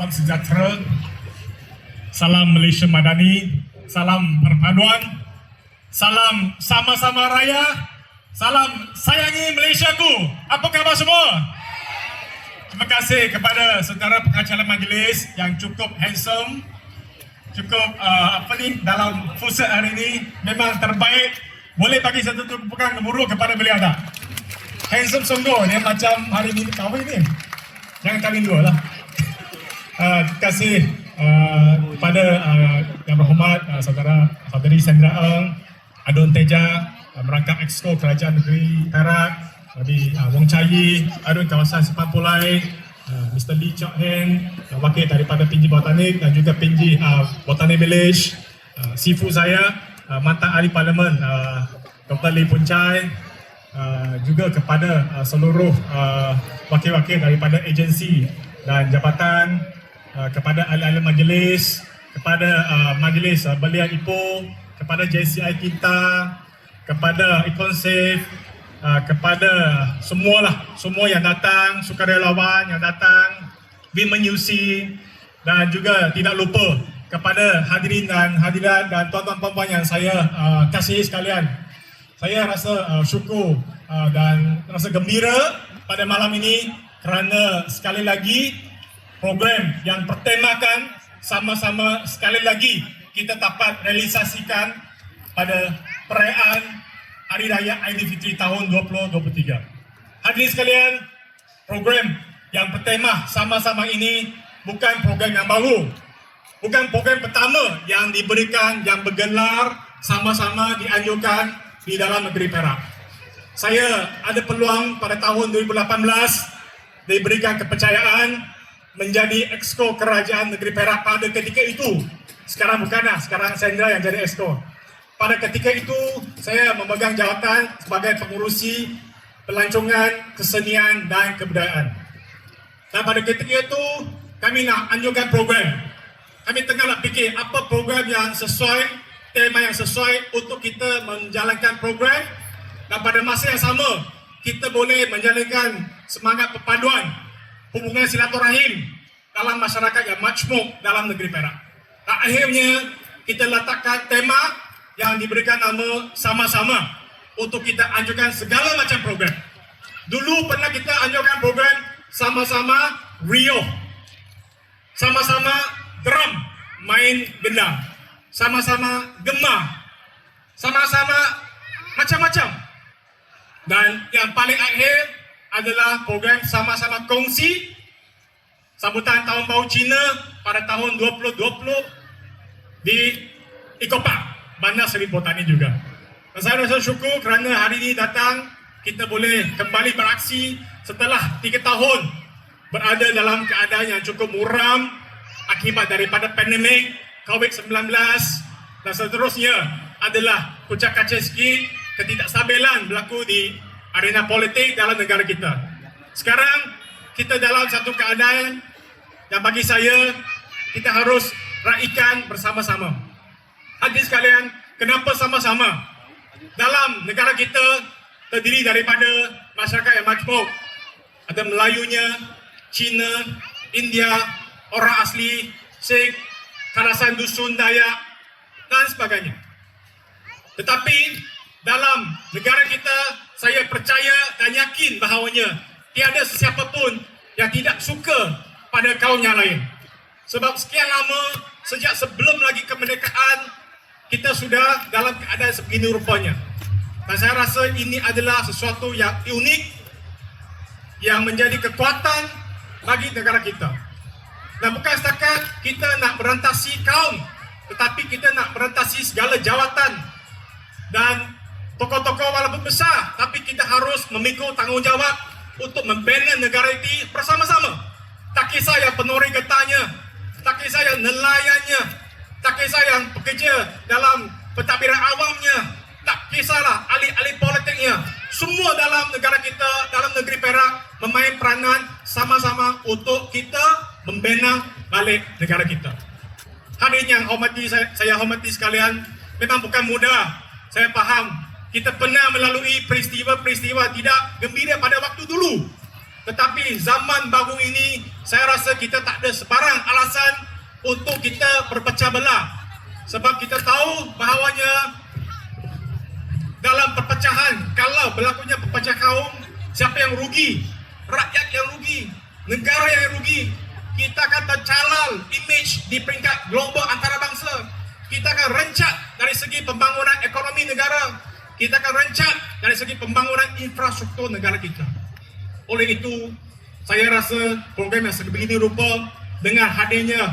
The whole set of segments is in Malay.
salam sejahtera, salam Malaysia Madani, salam perpaduan, salam sama-sama raya, salam sayangi Malaysiaku. Apa khabar semua? Terima kasih kepada saudara pengacara majlis yang cukup handsome, cukup dalam full set hari ini, memang terbaik. Boleh bagi satu tepukan gemuruh kepada beliau tak? Handsome sungguh, dia macam hari ini kahwin ni. Jangan kahwin dua lah. Terima kasih kepada yang berhormat saudari Sandra Ng, Adun Teja, merangkap Exco Kerajaan Negeri Perak, di Wong Chai Yee, Adun Kawasan Sepang Pulai, Mr. Lee Chok Hen, wakil daripada PNG Botanik dan juga PNG Botanik Village, sifu saya, mantan ahli parlimen Dr. Lee Poon Chai, juga kepada seluruh wakil-wakil daripada agensi dan jabatan, kepada ahli-ahli majlis, kepada majlis Belia Ipoh, kepada JCI kita, kepada Econsave, kepada semua yang datang, sukarelawan yang datang, Women UC, dan juga tidak lupa kepada hadirin dan hadirat dan tuan-tuan puan-puan yang saya kasihi sekalian. Saya rasa syukur dan rasa gembira pada malam ini kerana sekali lagi program yang bertemakan sama-sama sekali lagi kita dapat realisasikan pada perayaan Hari Raya Aidilfitri tahun 2023. Hadirin sekalian, program yang bertema sama-sama ini bukan program yang baru. Bukan program pertama yang diberikan, yang bergelar sama-sama dianjurkan di dalam negeri Perak. Saya ada peluang pada tahun 2018 diberikan kepercayaan menjadi Exco Kerajaan Negeri Perak pada ketika itu. Sekarang bukanlah, sekarang Sandra yang jadi Exco. Pada ketika itu, saya memegang jawatan sebagai pengurusi pelancongan, kesenian dan kebudayaan. Dan pada ketika itu, kami nak anjurkan program. Kami tengah nak fikir apa program yang sesuai, tema yang sesuai untuk kita menjalankan program. Dan pada masa yang sama, kita boleh menjalankan semangat perpaduan, hubungan silaturahim dalam masyarakat yang majmuk dalam negeri Perak. Dan akhirnya, kita letakkan tema yang diberikan nama sama-sama untuk kita anjurkan segala macam program. Dulu pernah kita anjurkan program sama-sama Rio, sama-sama drum, main gendang, sama-sama gemah, sama-sama macam-macam. Dan yang paling akhir adalah program sama-sama kongsi sambutan Tahun Baru Cina pada tahun 2020 di Ecopark, Bandar Seri Botani juga. Dan saya rasa syukur kerana hari ini datang, kita boleh kembali beraksi setelah 3 tahun berada dalam keadaan yang cukup muram akibat daripada pandemik COVID-19 dan seterusnya adalah kucak kacir sikit ketidakstabilan berlaku di arena politik dalam negara kita. Sekarang kita dalam satu keadaan yang bagi saya kita harus raikan bersama-sama. Hadirin sekalian, kenapa sama-sama? Dalam negara kita terdiri daripada masyarakat yang majmuk. Ada Melayunya, Cina, India, orang asli, Sikh, Karasan Dusun Dayak dan sebagainya. Tetapi dalam negara kita, saya percaya dan yakin bahawanya tiada sesiapa pun yang tidak suka pada kaum yang lain. Sebab sekian lama, sejak sebelum lagi kemerdekaan, kita sudah dalam keadaan sebegini rupanya. Dan saya rasa ini adalah sesuatu yang unik yang menjadi kekuatan bagi negara kita. Dan bukan setakat kita nak merantasi kaum, tetapi kita nak merantasi segala jawatan dan tokoh-tokoh walaupun besar, tapi kita harus memikul tanggungjawab untuk membina negara ini bersama-sama. Tak kisah yang penori getahnya, tak kisah yang nelayannya, tak kisah yang bekerja dalam pentadbiran awamnya, tak kisahlah ahli-ahli politiknya. Semua dalam negara kita, dalam negeri Perak memain peranan sama-sama untuk kita membina balik negara kita. Hadirin yang saya hormati sekalian, memang bukan mudah. Saya faham kita pernah melalui peristiwa-peristiwa tidak gembira pada waktu dulu. Tetapi zaman baru ini, saya rasa kita tak ada sebarang alasan untuk kita berpecah belah. Sebab kita tahu bahawanya dalam perpecahan, kalau berlakunya perpecahan kaum, siapa yang rugi? Rakyat yang rugi, negara yang rugi. Kita akan tercalal image di peringkat global antarabangsa. Kita akan rencat dari segi pembangunan ekonomi negara. Kita akan rencat dari segi pembangunan infrastruktur negara kita. Oleh itu, saya rasa program yang sebegini rupa dengan hadirnya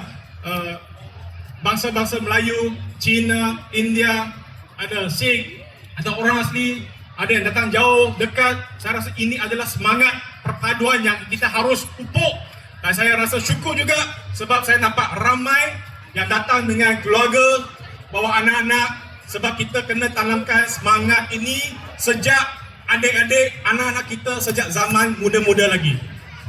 bangsa-bangsa Melayu, Cina, India, ada Sikh, ada orang asli, ada yang datang jauh, dekat. Saya rasa ini adalah semangat perpaduan yang kita harus pupuk. Dan saya rasa syukur juga sebab saya nampak ramai yang datang dengan keluarga, bawa anak-anak. Sebab kita kena tanamkan semangat ini sejak adik-adik, anak-anak kita sejak zaman muda-muda lagi.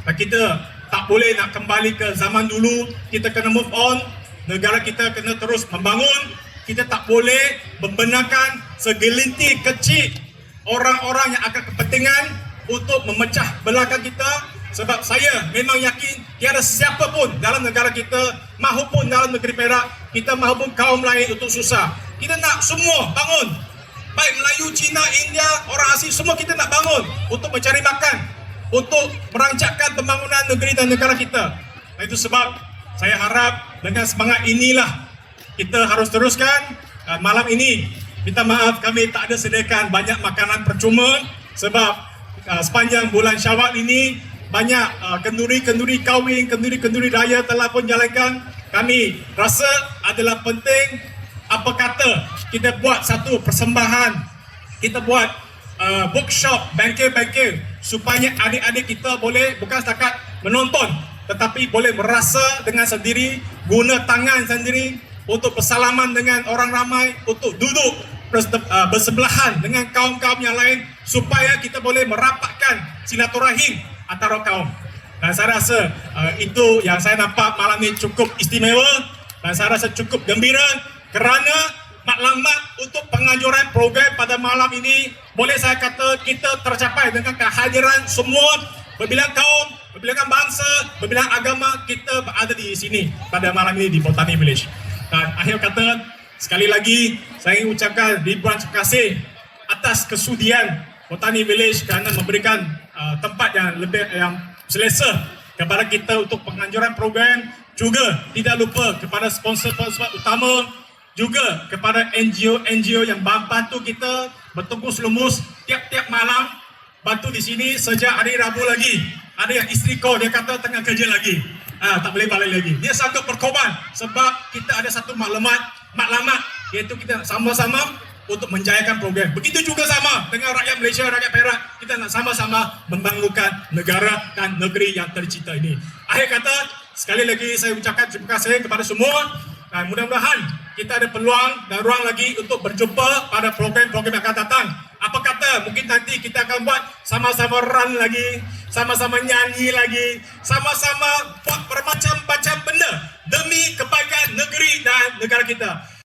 Dan kita tak boleh nak kembali ke zaman dulu. Kita kena move on. Negara kita kena terus membangun. Kita tak boleh membenarkan segelintir kecil orang-orang yang akan kepentingan untuk memecah belahkan kita. Sebab saya memang yakin tiada siapa pun dalam negara kita mahupun dalam negeri Perak, kita mahupun kaum lain untuk susah. Kita nak semua bangun. Baik Melayu, Cina, India, orang asing, semua kita nak bangun untuk mencari makan, untuk merancangkan pembangunan negeri dan negara kita. Itu sebab saya harap dengan semangat inilah kita harus teruskan. Malam ini minta maaf kami tak ada sediakan banyak makanan percuma sebab sepanjang bulan Syawal ini banyak kenduri-kenduri kahwin, kenduri-kenduri raya telah pun jalankan. Kami rasa adalah penting apa kata kita buat satu persembahan, kita buat workshop bangkir-bangkir supaya adik-adik kita boleh bukan setakat menonton tetapi boleh merasa dengan sendiri, guna tangan sendiri untuk bersalaman dengan orang ramai, untuk duduk bersebelahan dengan kaum-kaum yang lain supaya kita boleh merapatkan silaturahim antara kaum. Dan saya rasa itu yang saya nampak malam ini cukup istimewa dan saya rasa cukup gembira kerana maklumat untuk penganjuran program pada malam ini boleh saya kata kita tercapai dengan kehadiran semua berbilang kaum, berbilang bangsa, berbilang agama kita berada di sini pada malam ini di Botani Village. Dan akhir kata, sekali lagi saya ingin ucapkan ribuan terima kasih atas kesudian Botani Village kerana memberikan tempat yang lebih yang selesa kepada kita untuk penganjuran program. Juga tidak lupa kepada sponsor-sponsor utama, juga kepada NGO-NGO yang bantu kita bertungkus lumus tiap-tiap malam, bantu di sini sejak hari Rabu lagi. Ada yang isteri kau dia kata tengah kerja lagi, tak boleh balik lagi. Dia sanggup berkorban sebab kita ada satu maklumat iaitu kita sama-sama untuk menjayakan program. Begitu juga sama dengan rakyat Malaysia, rakyat Perak, kita nak sama-sama membangunkan negara dan negeri yang tercipta ini. Akhir kata, sekali lagi saya ucapkan terima kasih kepada semua dan mudah-mudahan kita ada peluang dan ruang lagi untuk berjumpa pada program-program yang akan datang. Apa kata mungkin nanti kita akan buat sama-sama run lagi, sama-sama nyanyi lagi, sama-sama buat bermacam-macam benda demi kebaikan negeri dan negara kita.